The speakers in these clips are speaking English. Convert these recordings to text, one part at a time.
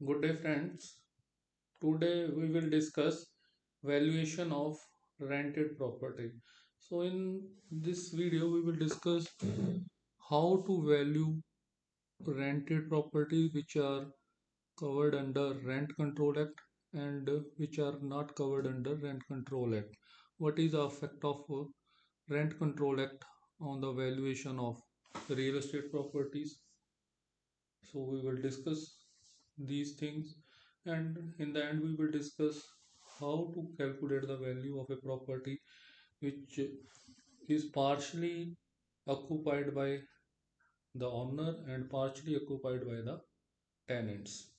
Good day, friends. Today we will discuss valuation of rented property. So, in this video, we will discuss how to value rented property which are covered under Rent Control Act and which are not covered under Rent Control Act. What is the effect of Rent Control Act on the valuation of real estate properties? So we will discuss these things, and in the end we will discuss how to calculate the value of a property which is partially occupied by the owner and partially occupied by the tenants.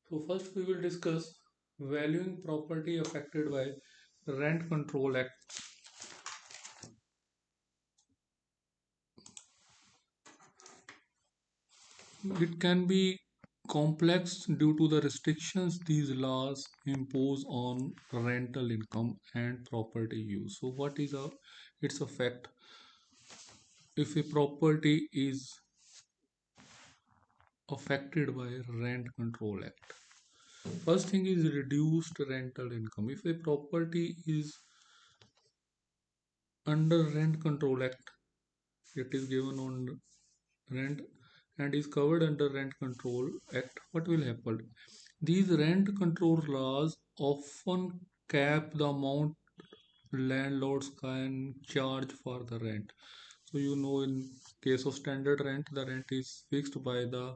So first we will discuss valuing property affected by Rent Control Act. It can be complex due to the restrictions these laws impose on rental income and property use. So, what is its effect if a property is affected by Rent Control Act? First thing is reduced rental income. If a property is under Rent Control Act, it is given on rent and is covered under Rent Control Act, what will happen? These rent control laws often cap the amount landlords can charge for the rent. So in case of standard rent, the rent is fixed by the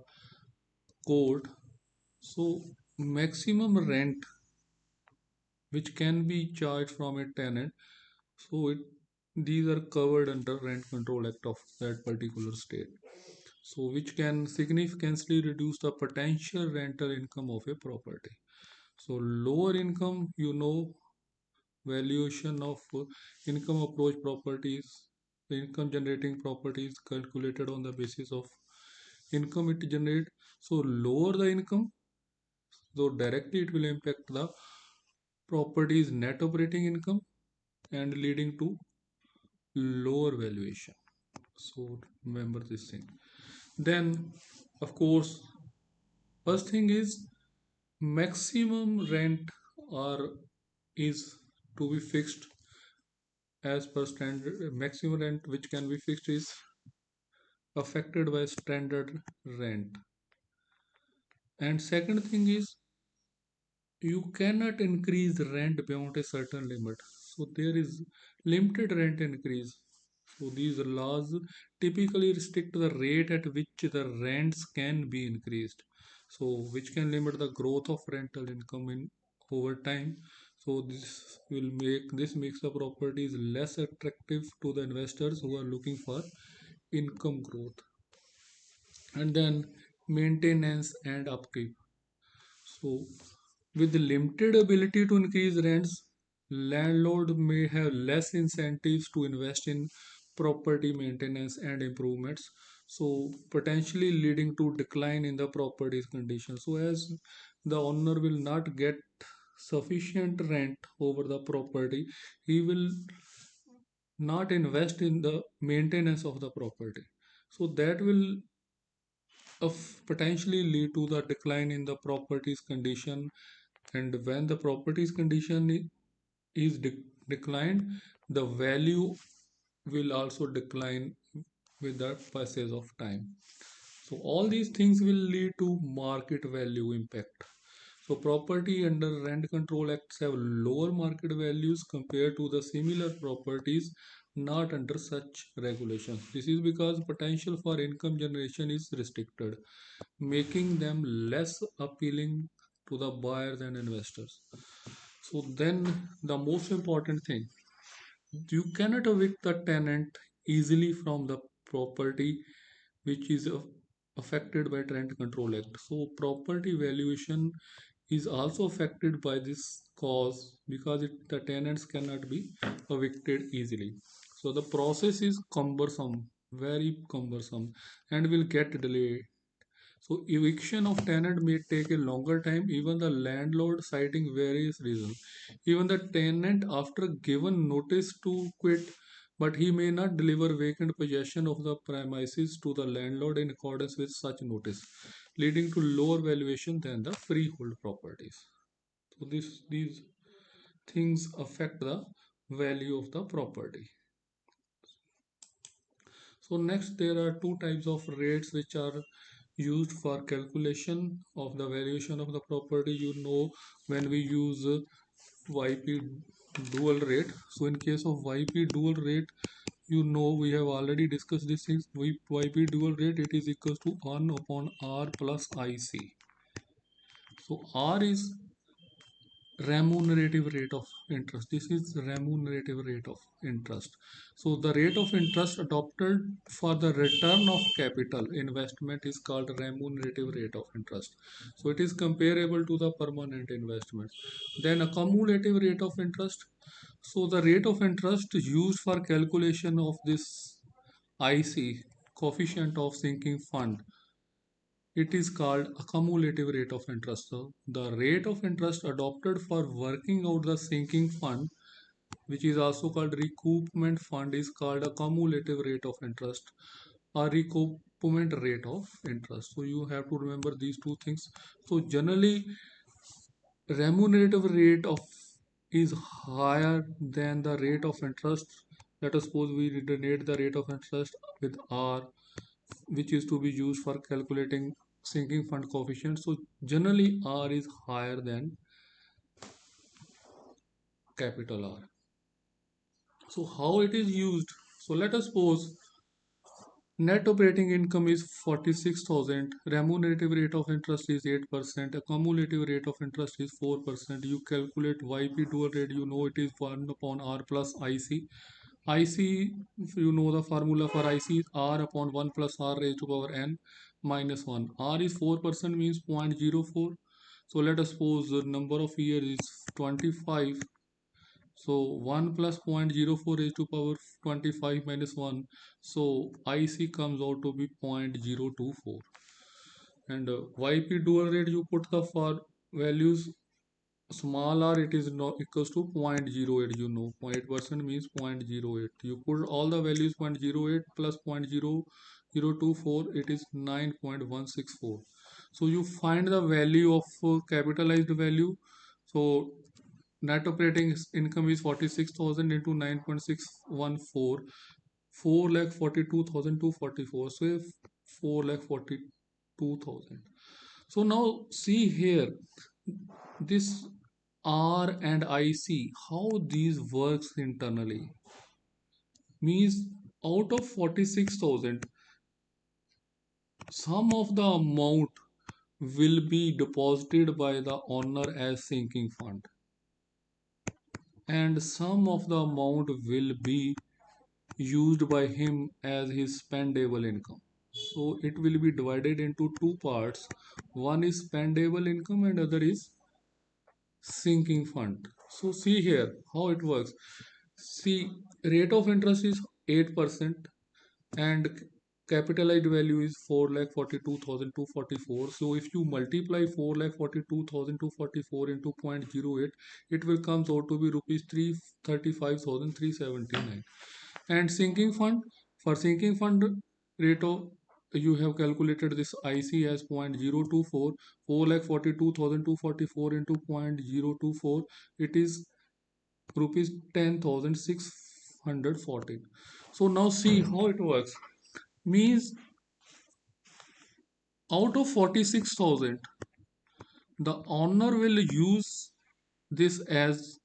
court. So maximum rent which can be charged from a tenant, so these are covered under Rent Control Act of that particular state. So which can significantly reduce the potential rental income of a property. So lower income, valuation of income approach properties, the income generating properties calculated on the basis of income it generate. So lower the income, so directly it will impact the property's net operating income and leading to lower valuation. So remember this thing. Then, of course, first thing is maximum rent or is to be fixed as per standard. Maximum rent which can be fixed is affected by standard rent. And second thing is you cannot increase rent beyond a certain limit. So there is limited rent increase. So these laws typically restrict the rate at which the rents can be increased. So which can limit the growth of rental income in over time. So this makes the properties less attractive to the investors who are looking for income growth. And then maintenance and upkeep. So with the limited ability to increase rents, landlord may have less incentives to invest in property maintenance and improvements, so potentially leading to decline in the property's condition. So as the owner will not get sufficient rent over the property, he will not invest in the maintenance of the property. So that will potentially lead to the decline in the property's condition, and when the property's condition is declined, the value will also decline with the passage of time. So all these things will lead to market value impact. So property under Rent Control Acts have lower market values compared to the similar properties not under such regulations. This is because potential for income generation is restricted, making them less appealing to the buyers and investors. So then the most important thing, you cannot evict the tenant easily from the property which is affected by Rent Control Act. So property valuation is also affected by this cause because the tenants cannot be evicted easily. So the process is cumbersome, very cumbersome, and will get delayed. So eviction of tenant may take a longer time, even the landlord citing various reasons. Even the tenant after given notice to quit but he may not deliver vacant possession of the premises to the landlord in accordance with such notice, leading to lower valuation than the freehold properties. So these things affect the value of the property. So next there are two types of rates which are used for calculation of the valuation of the property. You know, when we use YP dual rate. So in case of YP dual rate, you know we have already discussed this thing. YP dual rate, it is equals to 1 upon R plus IC. So R is remunerative rate of interest. This is remunerative rate of interest. So the rate of interest adopted for the return of capital investment is called remunerative rate of interest. So it is comparable to the permanent investments. Then accumulative rate of interest. So the rate of interest used for calculation of this IC, coefficient of sinking fund, it is called accumulative rate of interest. So the rate of interest adopted for working out the sinking fund, which is also called recoupment fund, is called accumulative rate of interest or recoupment rate of interest. So you have to remember these two things. So generally, remunerative rate of is higher than the rate of interest. Let us suppose we denote the rate of interest with R, which is to be used for calculating sinking fund coefficient. So generally R is higher than capital R. So how it is used? So let us suppose net operating income is 46,000, remunerative rate of interest is 8%, accumulative rate of interest is 4%. You calculate YP dual rate, you know it is 1 upon R plus IC. IC, if you know the formula for IC is R upon 1 plus R raised to power n minus 1. R is 4% means 0.04. So let us suppose the number of years is 25. So 1 plus 0.04 raised to power 25 minus 1. So IC comes out to be 0.024. And YP dual rate, you put the for values small r, it is not equals to 0.08. You know 0.8% means 0.08. You put all the values 0.08 plus 0.0024, it is 9.164. So you find the value of capitalized value. So net operating income is 46,000 into 9.614, 4,42,244. So 4,42,000. So now see here, this R and IC, how these works internally means out of 46,000, some of the amount will be deposited by the owner as sinking fund, and some of the amount will be used by him as his spendable income. So it will be divided into two parts. One is spendable income and other is sinking fund. So see here how it works. See, rate of interest is 8% and capitalized value is 4,42,244. So if you multiply 4,42,244 into 0.08, it will come out to be rupees 335,379. And sinking fund, for sinking fund rate of, you have calculated this IC as 0.024, 4,42,244 into 0.024, it is rupees 10,614. So now see how it works. Means out of 46,000, the owner will use this as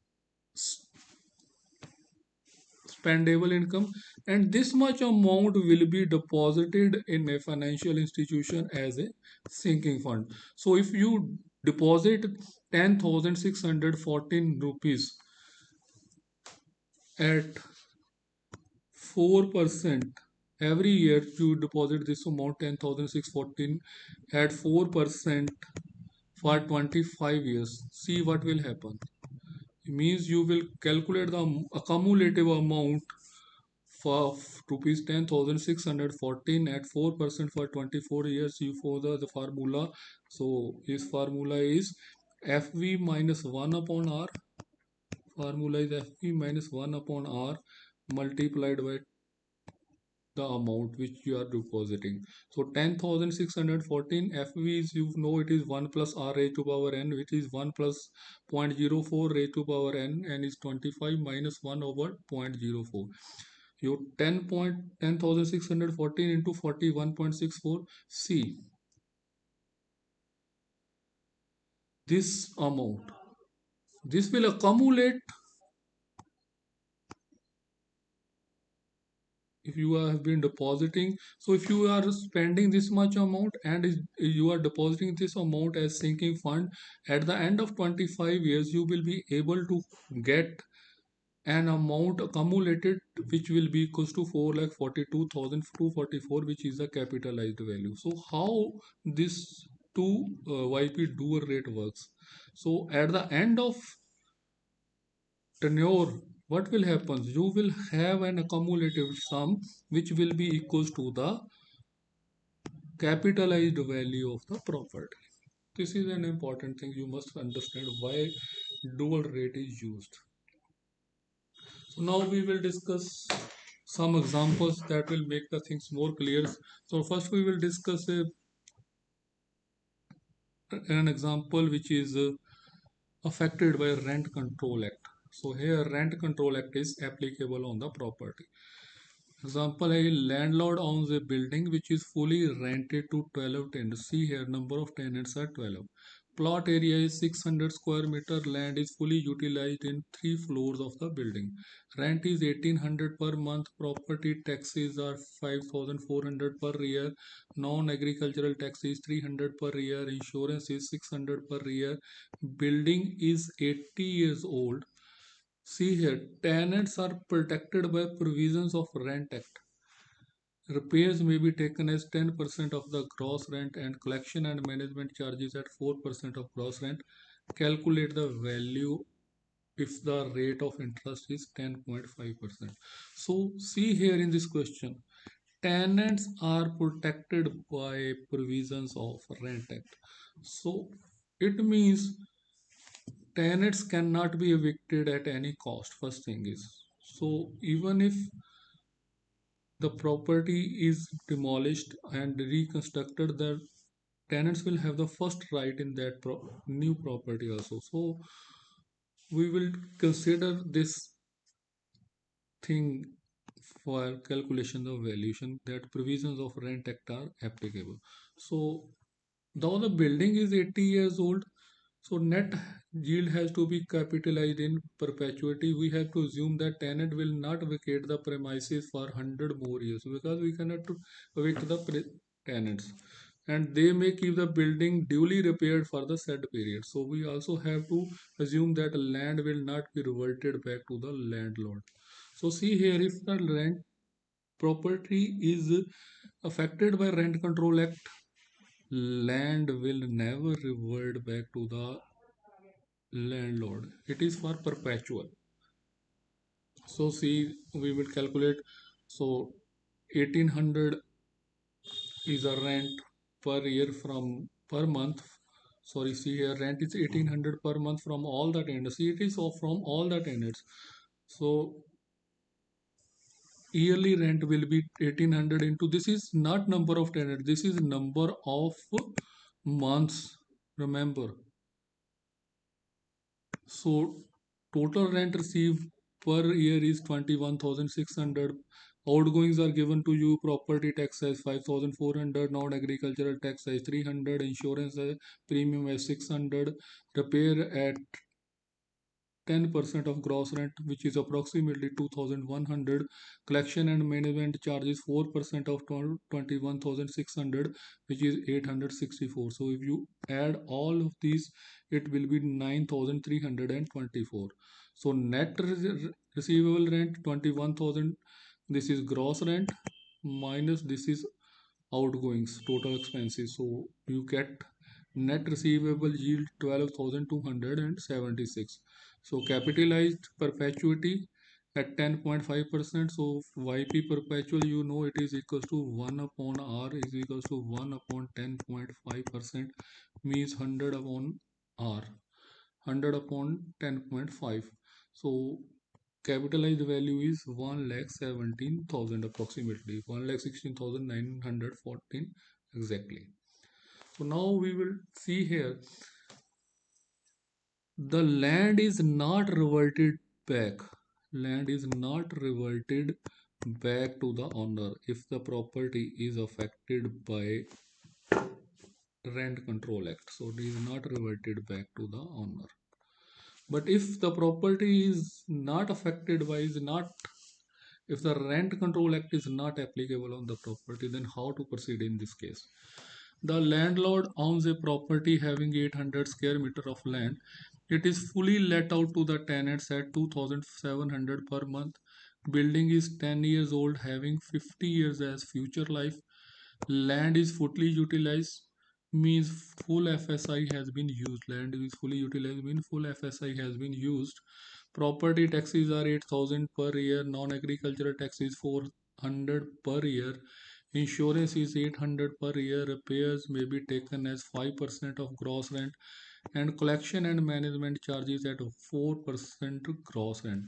spendable income, and this much amount will be deposited in a financial institution as a sinking fund. So if you deposit 10,614 rupees at 4%, every year you deposit this amount 10,614 at 4% for 25 years. See what will happen. It means you will calculate the accumulative amount for rupees 10,614 at 4% for 24 years. You follow the formula. So his formula is FV minus 1 upon R. Formula is FV minus 1 upon R multiplied by the amount which you are depositing. So 10,614 FVs, you know it is 1 plus R raised to power n, which is 1 plus 0.04 raised to power n, and is 25 minus 1 over 0.04. Your 10,614 into 41.64. See, this amount, this will accumulate if you have been depositing. So if you are spending this much amount and you are depositing this amount as sinking fund, at the end of 25 years you will be able to get an amount accumulated which will be equals to 4,42,244, which is the capitalized value. So how this two YP dual rate works? So at the end of tenure, what will happen? You will have an accumulative sum which will be equals to the capitalized value of the property. This is an important thing. You must understand why dual rate is used. So now we will discuss some examples that will make the things more clear. So first we will discuss an example which is affected by Rent Control Act. So here Rent Control Act is applicable on the property. Example, a landlord owns a building which is fully rented to 12 tenants. See here, number of tenants are 12. Plot area is 600 square meter. Land is fully utilized in 3 floors of the building. Rent is 1800 per month. Property taxes are 5400 per year. Non-agricultural tax is 300 per year. Insurance is 600 per year. Building is 80 years old. See here, tenants are protected by provisions of Rent Act. Repairs may be taken as 10% of the gross rent and collection and management charges at 4% of gross rent. Calculate the value if the rate of interest is 10.5%. So see here in this question, tenants are protected by provisions of Rent Act. So it means tenants cannot be evicted at any cost. First thing is, so even if the property is demolished and reconstructed, the tenants will have the first right in that new property also. So we will consider this thing for calculation of valuation, that provisions of Rent Act are applicable. So though the building is 80 years old, so net yield has to be capitalized in perpetuity. We have to assume that tenant will not vacate the premises for 100 more years, because we cannot evict the tenants, and they may keep the building duly repaired for the said period. So we also have to assume that land will not be reverted back to the landlord. So see here, if the rent property is affected by Rent Control Act, land will never revert back to the landlord. It is for perpetual. So see, we will calculate. So 1800 is a rent per year from per month. Sorry, see here, rent is 1800 per month from all the tenants. See, it is from all the tenants. So yearly rent will be 1800 into, this is not number of tenants, this is number of months. Remember, so total rent received per year is 21,600. Outgoings are given to you. Property tax as 5,400. Non-agricultural tax as 300. Insurance premium as 600. Repair at 10% of gross rent, which is approximately 2,100. Collection and management charges 4% of 21,600, which is 864. So if you add all of these, it will be 9,324. So net receivable rent 21,000. This is gross rent minus this is outgoings, total expenses. So you get net receivable yield 12,276. So capitalized perpetuity at 10.5%. So YP perpetual, you know, it is equals to 1 upon R is equals to 1 upon 10.5%, means 100 upon R, 100 upon 10.5. So capitalized value is 1,17,000 approximately, 1,16,914 exactly. So now we will see here, the land is not reverted back. Land is not reverted back to the owner if the property is affected by Rent Control Act. So it is not reverted back to the owner. But if the property is not affected by, is not, if the Rent Control Act is not applicable on the property, then how to proceed in this case? The landlord owns a property having 800 square meter of land. It is fully let out to the tenants at 2,700 per month. Building is 10 years old, having 50 years as future life. Land is fully utilized, means full FSI has been used. Land is fully utilized means full FSI has been used. Property taxes are 8,000 per year. Non-agricultural tax is 400 per year. Insurance is 800 per year. Repairs may be taken as 5% of gross rent, and collection and management charges at 4% gross rent.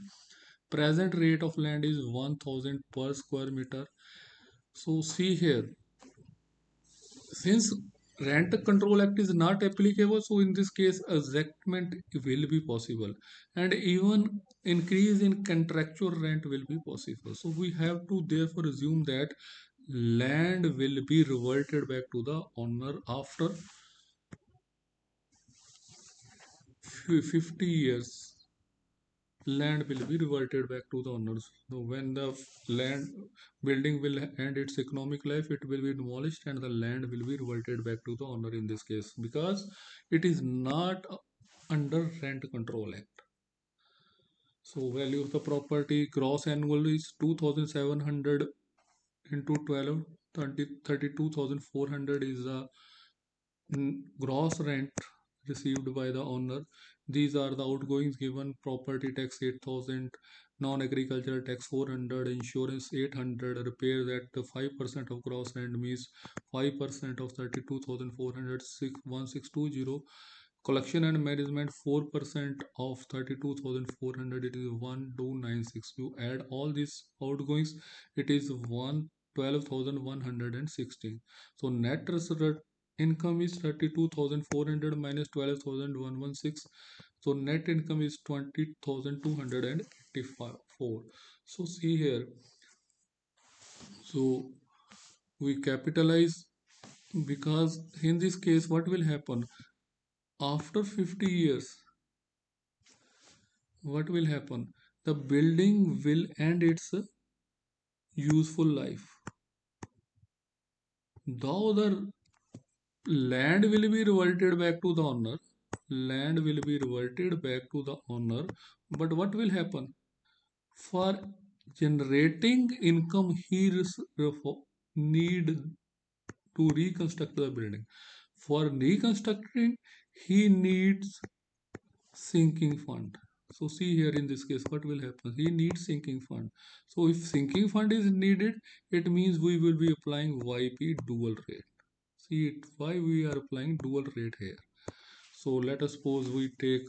Present rate of land is 1,000 per square meter. So see here, since Rent Control Act is not applicable, so in this case exactment will be possible, and even increase in contractual rent will be possible. So we have to therefore assume that land will be reverted back to the owner after 50 years. Land will be reverted back to the owners. So when the land building will end its economic life, it will be demolished and the land will be reverted back to the owner in this case, because it is not under Rent Control Act. So value of the property gross annual is 2,700 into 12, 32,400 is the gross rent received by the owner. These are the outgoings given: property tax 8,000, non-agricultural tax 400, insurance 800, repairs at 5% of gross rent means 5% of 32,400, 1620. Collection and management 4% of 32,400, it is 1296. You add all these outgoings, it is 12,116. So net result income is 32,400 minus 12,116. So net income is 20,284. So see here, so we capitalize, because in this case what will happen after 50 years, what will happen, the building will end its useful life, though the land will be reverted back to the owner. Land will be reverted back to the owner, but what will happen, for generating income he need to reconstruct the building. For reconstructing he needs sinking fund. So see here, in this case what will happen, he needs sinking fund. So if sinking fund is needed, it means we will be applying YP dual rate. See it, why we are applying dual rate here. So let us suppose we take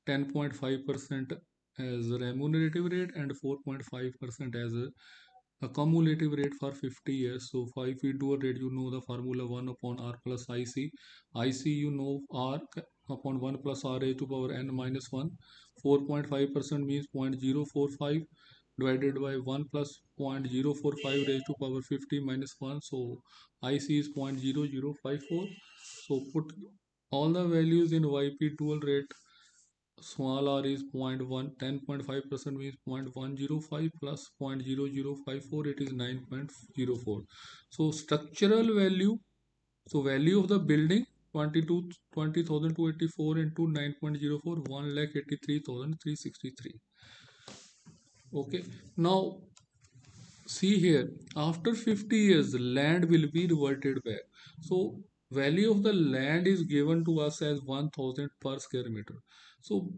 10.5% as a remunerative rate and 4.5% as a cumulative rate for 50 years. So 5 we dual rate, you know the formula 1 upon R plus IC. IC you know R upon 1 plus R raised to power n minus 1. 4.5% means 0.045 divided by 1 plus 0.045 raised to power 50 minus 1. So IC is 0.0054. So put all the values in YP dual rate. Small r is 0.1, 10.5% means 0.105 plus 0.0054, it is 9.04. So structural value, so value of the building 20,284 into 9.04, 1,83,363. Okay, now see here, after 50 years the land will be reverted back. So value of the land is given to us as 1,000 per square meter. So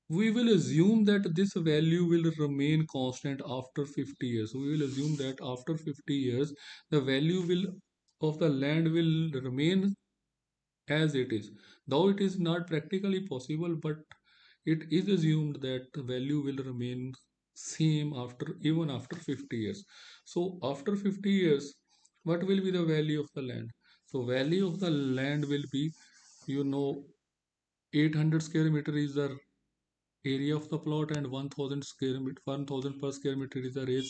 we will assume that this value will remain constant after 50 years. So we will assume that after 50 years the value will of the land will remain as it is, though it is not practically possible, but it is assumed that the value will remain same after even after 50 years. So after 50 years, what will be the value of the land? So value of the land will be, you know, 800 square meter is the area of the plot, and 1000 square meter, 1000 per square meter is the raise.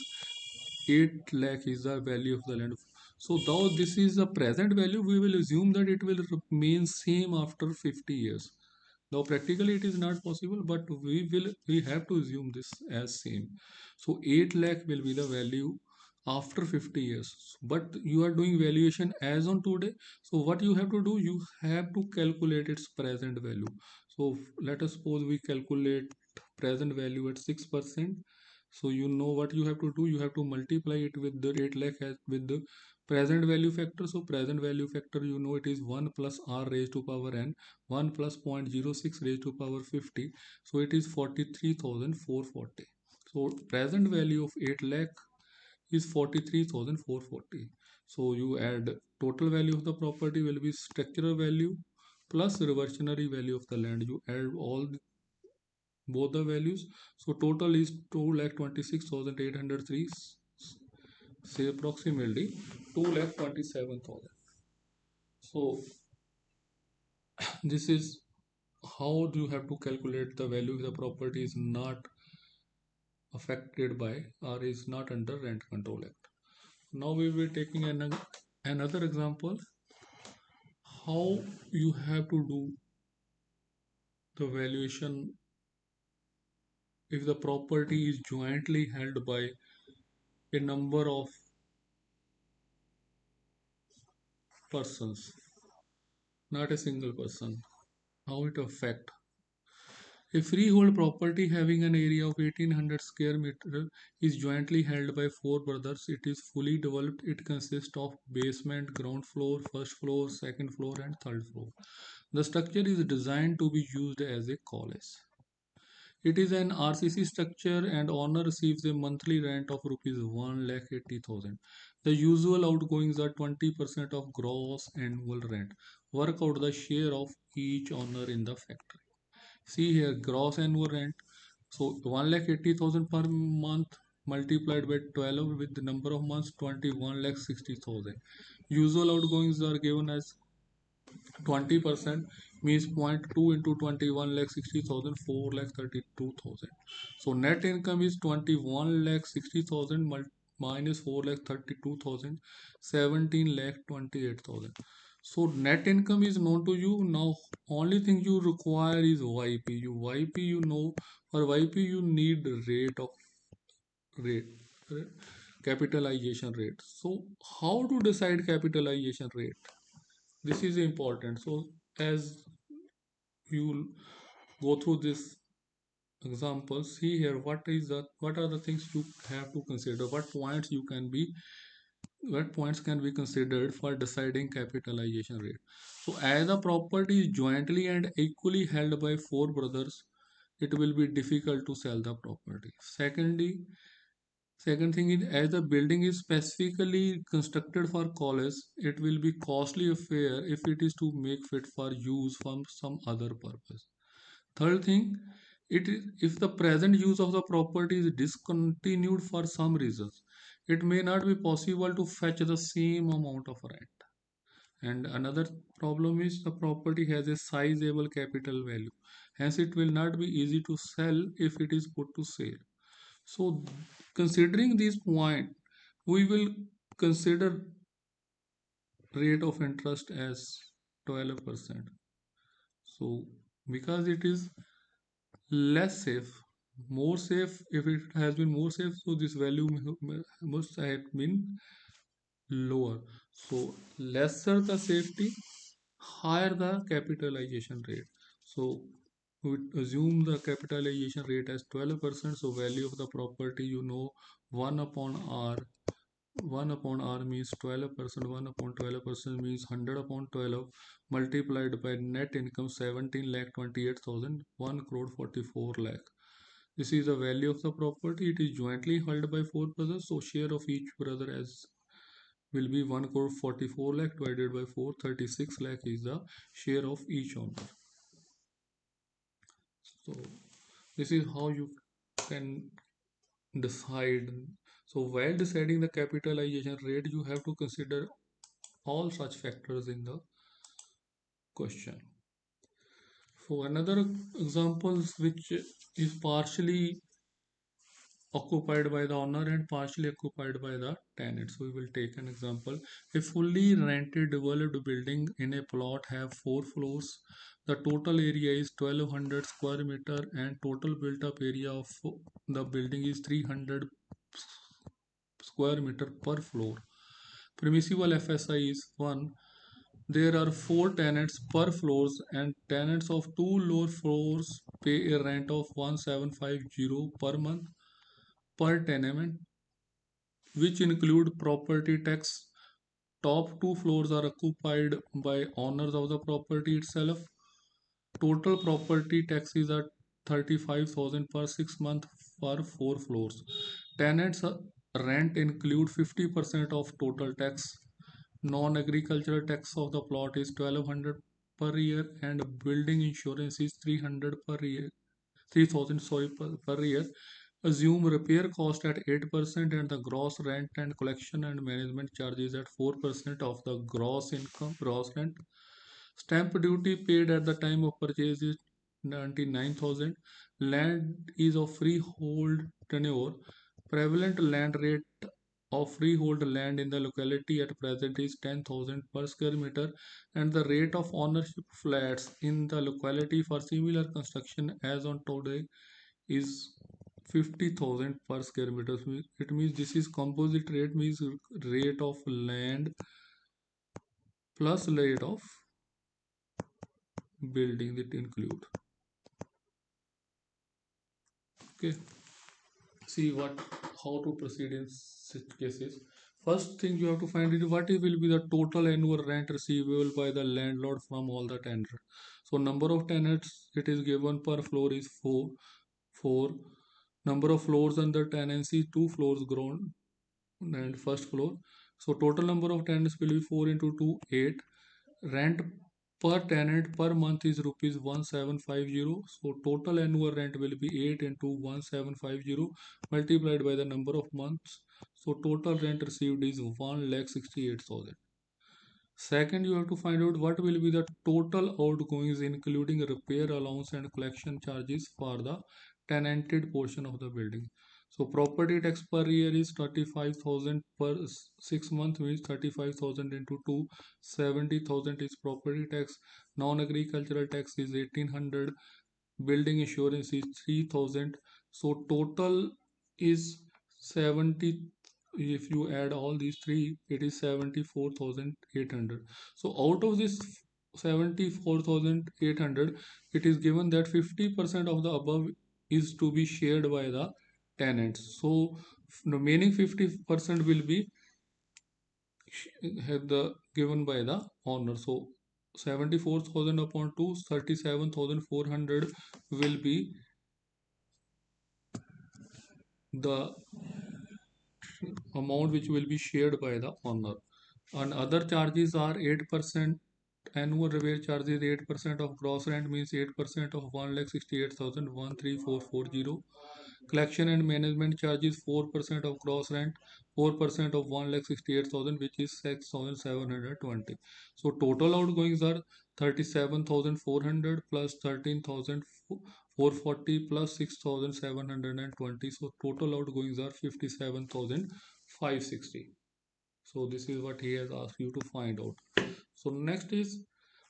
8 lakh is the value of the land. So though this is the present value, we will assume that it will remain same after 50 years. Now practically it is not possible, but we have to assume this as same. So 8 lakh will be the value after 50 years. But you are doing valuation as on today. So what you have to do, you have to calculate its present value. So let us suppose we calculate present value at 6%. So you know what you have to do, you have to multiply it with the 8 lakh as with the present value factor. So present value factor, you know, it is 1 plus r raised to power n, 1 plus 0.06 raised to power 50. So it is 43,440. So present value of 8 lakh is 43,440. So you add total value of the property will be structural value plus reversionary value of the land. You add both the values. So total is 2,26,803. Say approximately 2,27,000. So this is how do you have to calculate the value if the property is not affected by or is not under rent control act. Now we will be taking another example, how you have to do the valuation if the property is jointly held by a number of persons, not a single person. How it affect a freehold property having an area of 1800 square meter is jointly held by four brothers. It is fully developed. It consists of basement, ground floor, first floor, second floor, and third floor. The structure is designed to be used as a college. It is an RCC structure and owner receives a monthly rent of rupees 1,80,000. The usual outgoings are 20% of gross annual rent. Work out the share of each owner in the factory. See here, gross annual rent. So 1,80,000 per month multiplied by 12 with the number of months 21,60,000. Usual outgoings are given as 20% means zero point 0.2 into 21 lakh 60,000, 4 lakh 32,000. So net income is 21 lakh 60,000 minus 4 lakh 32,000, 17 lakh 28,000. So net income is known to you. Now only thing you require is YP. YP, you know, for YP you need rate of rate capitalization rate. So how to decide capitalization rate? This is important. So as you go through this example, see here what are the things you have to consider, what points can be considered for deciding capitalization rate. So as a property is jointly and equally held by four brothers, it will be difficult to sell the property. Second thing is, as the building is specifically constructed for college, it will be costly affair if it is to make fit for use from some other purpose. Third thing, if the present use of the property is discontinued for some reasons, it may not be possible to fetch the same amount of rent. And another problem is the property has a sizable capital value. Hence, it will not be easy to sell if it is put to sale. So, considering this point, we will consider rate of interest as 12%. So, because it is less safe, more safe, if it has been more safe, so this value must have been lower. So, lesser the safety, higher the capitalization rate. So, we assume the capitalization rate as 12%. So, value of the property, you know, 1 upon R. 1 upon R means 12%, 1 upon 12% means 100 upon 12 multiplied by net income 17 lakh 28,000, 1 crore 44 lakh. This is the value of the property. It is jointly held by four brothers. So share of each brother as will be 1 crore 44 lakh divided by 4, 36 lakh is the share of each owner. So this is how you can decide. So while deciding the capitalization rate, you have to consider all such factors in the question. So another examples which is partially occupied by the owner and partially occupied by the tenant. So we will take an example. A fully rented developed building in a plot have 4 floors. The total area is 1200 square meter and total built up area of the building is 300 square meter per floor. Permissible FSI is 1. There are 4 tenants per floors and tenants of 2 lower floors pay a rent of 1750 per month per tenement, which include property tax. Top 2 floors are occupied by owners of the property itself. Total property tax is at 35,000 per 6 month for 4 floors. Tenants rent include 50% of total tax. Non-agricultural tax of the plot is 1200 per year and building insurance is 300 per year. 3000 sorry per year. Assume repair cost at 8% and the gross rent and collection and management charges at 4% of the gross income, gross rent. Stamp duty paid at the time of purchase is 99,000. Land is of freehold tenure. Prevalent land rate of freehold land in the locality at present is 10,000 per square meter and the rate of ownership flats in the locality for similar construction as on today is 50,000 per square meter. It means this is composite rate, means rate of land plus rate of building that include. Okay, see what how to proceed in such cases. First thing you have to find is what will be the total annual rent receivable by the landlord from all the tenants. So number of tenants it is given per floor is 4. Number of floors under tenancy 2 floors ground and first floor. So total number of tenants will be 4 into 2 8. Rent per tenant per month is rupees 1750. So total annual rent will be 8 into 1750 multiplied by the number of months. So total rent received is 1,68,000. Second, you have to find out what will be the total outgoings including repair allowance and collection charges for the tenanted portion of the building. So property tax per year is 35,000 per 6 month means 35,000 into 2, 70,000 is property tax. Non-agricultural tax is 1800. Building insurance is 3,000. So total is 70. If you add all these three, it is 74,800. So out of this 74,800, it is given that 50% of the above is to be shared by the tenants. So remaining 50% will be given by the owner. So 74,000 upon 2, 37,400 will be the amount which will be shared by the owner. And other charges are 8%. Annual repair charge is 8% of gross rent means 8% of 1,68,000 Collection and management charges 4% of gross rent, 4% of 1,68,000 which is 6,720. So total outgoings are 37,400 plus 13,440 plus 6,720. So total outgoings are 57,560. So this is what he has asked you to find out. So next is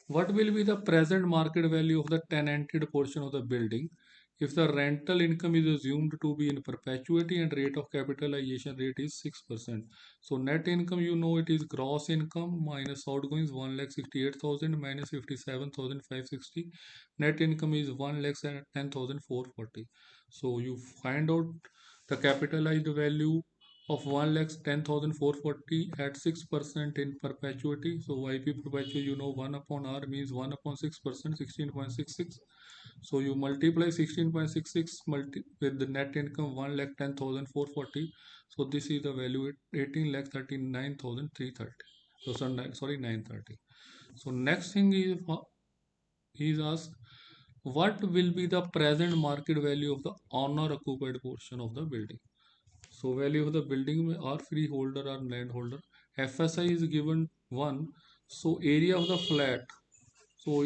what will be the present market value of the tenanted portion of the building if the rental income is assumed to be in perpetuity and rate of capitalization rate is 6%. So net income you know it is gross income minus outgoings 1,68,000 minus 57,560. Net income is 1,10,440. So you find out the capitalized value of 1,10,440 at 6% in perpetuity. So YP perpetuity you know 1 upon R means 1 upon 6%, 16.66. So you multiply 16.66 with the net income 1,10,440. So this is the value 18,39,330. So sorry 930. So next thing is he is asked what will be the present market value of the owner occupied portion of the building. So value of the building में or freeholder or landholder. FSI is given 1. So area of the flat. So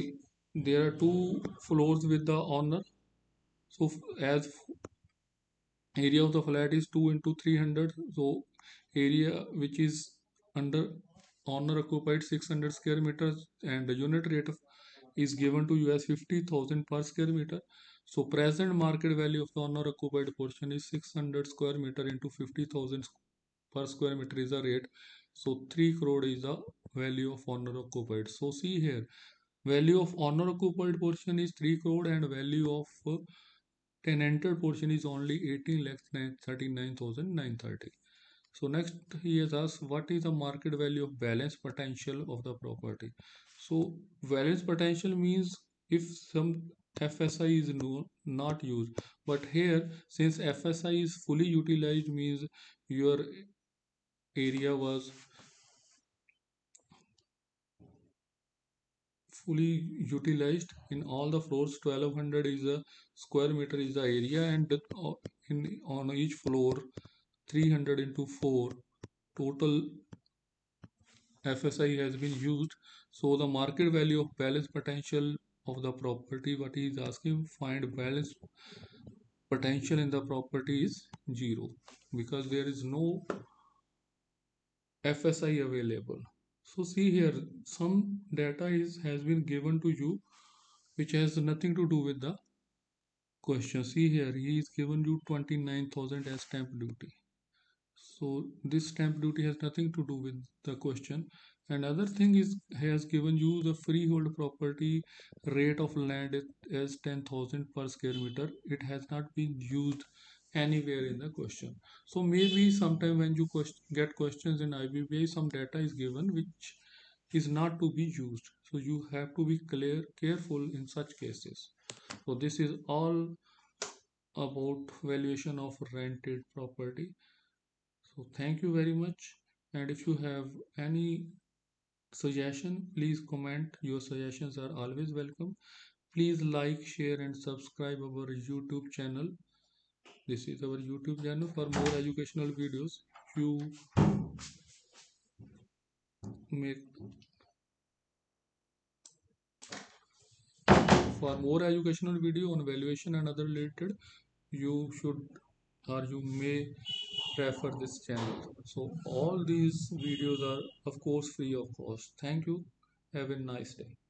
there are 2 floors with the owner. So as area of the flat is 2 into 300, so area which is under owner occupied 600 square meters, and the unit rate is given to you as 50,000 per square meter. So present market value of the owner occupied portion is 600 square meter into 50,000 per square meter is the rate. So 3 crore is the value of owner occupied. So see here, value of owner occupied portion is 3 crore and value of tenanted portion is only 18 lakhs 39,930. So next he has asked what is the market value of balance potential of the property. So balance potential means if some FSI is not used, but here since FSI is fully utilized means your area was fully utilized in all the floors. 1200 is a square meter is the area, and in on each floor 300 into 4 total FSI has been used. So the market value of balance potential of the property, what he is asking, find balance potential in the property is 0 because there is no FSI available. So see here, some data has been given to you which has nothing to do with the question. See here, he is given you 29,000 as stamp duty. So this stamp duty has nothing to do with the question. Another thing is has given you the freehold property rate of land as 10,000 per square meter. It has not been used anywhere in the question. So maybe sometime when you get questions in IBBI, some data is given which is not to be used. So you have to be careful in such cases. So this is all about valuation of rented property. So thank you very much. And if you have any suggestion, please comment. Your suggestions are always welcome. Please like, share, and subscribe our YouTube channel. This is our YouTube channel for more educational videos. You make for more educational video on valuation and other related, you should or you may prefer this channel. So all these videos are of course free of cost. Thank you. Have a nice day.